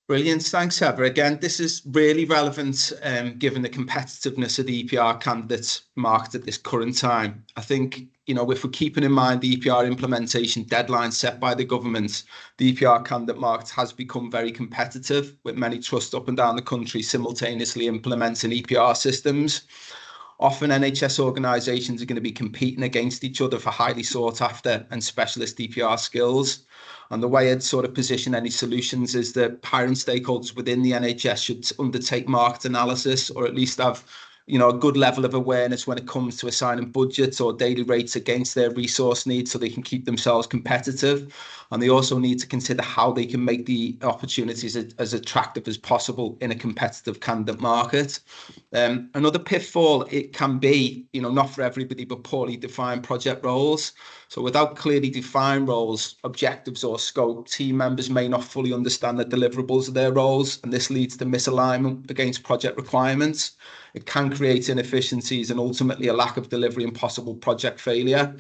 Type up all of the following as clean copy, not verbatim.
Brilliant. Thanks, Heather. Again, this is really relevant given the competitiveness of the EPR candidates market at this current time. I think, if we're keeping in mind the EPR implementation deadline set by the government, the EPR candidate market has become very competitive, with many trusts up and down the country simultaneously implementing EPR systems. Often NHS organisations are going to be competing against each other for highly sought after and specialist EPR skills. And the way I'd sort of position any solutions is that hiring stakeholders within the NHS should undertake market analysis, or at least have, a good level of awareness when it comes to assigning budgets or daily rates against their resource needs so they can keep themselves competitive. And they also need to consider how they can make the opportunities as attractive as possible in a competitive candidate market. Another pitfall, it can be, not for everybody, but poorly defined project roles. So without clearly defined roles, objectives or scope, team members may not fully understand the deliverables of their roles, and this leads to misalignment against project requirements. It can create inefficiencies and ultimately a lack of delivery and possible project failure.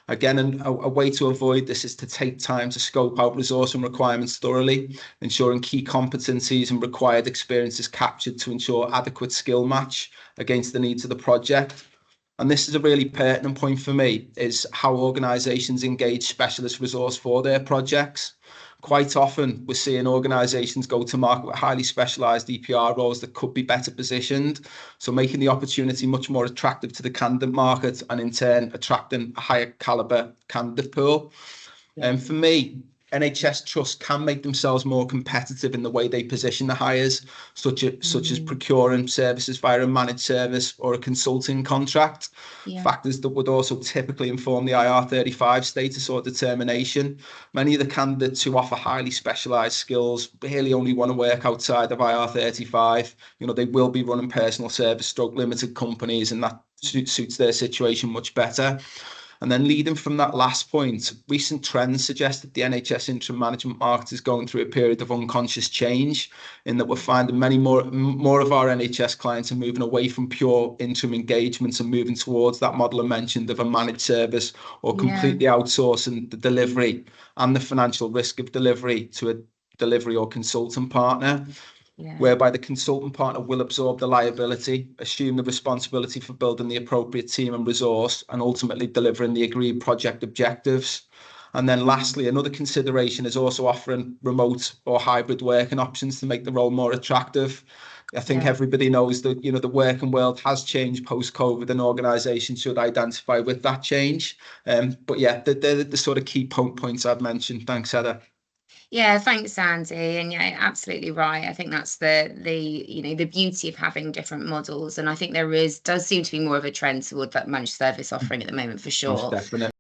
Again, a way to avoid this is to take time to scope out resource and requirements thoroughly, ensuring key competencies and required experience is captured to ensure adequate skill match against the needs of the project. And this is a really pertinent point for me, is how organisations engage specialist resource for their projects. Quite often, we're seeing organisations go to market with highly specialised EPR roles that could be better positioned, so making the opportunity much more attractive to the candidate market and in turn attracting a higher calibre candidate pool. And for me, NHS trusts can make themselves more competitive in the way they position the hires, such as procuring services via a managed service or a consulting contract. Factors that would also typically inform the IR35 status or determination. Many of the candidates who offer highly specialised skills really only want to work outside of IR35. They will be running personal service stroke limited companies, and that suits their situation much better. And then leading from that last point, recent trends suggest that the NHS interim management market is going through a period of unconscious change, in that we're finding many more of our NHS clients are moving away from pure interim engagements and moving towards that model I mentioned of a managed service, or completely outsourcing the delivery and the financial risk of delivery to a delivery or consultant partner. Whereby the consultant partner will absorb the liability, assume the responsibility for building the appropriate team and resource, and ultimately delivering the agreed project objectives. And then lastly, another consideration is also offering remote or hybrid working options to make the role more attractive. I think everybody knows that, the working world has changed post-COVID, and organisations should identify with that change. They're the sort of key points I've mentioned. Thanks, Heather. Yeah, thanks, Andy. And absolutely right. I think that's the beauty of having different models. And I think does seem to be more of a trend toward that managed service offering at the moment, for sure. Most definitely.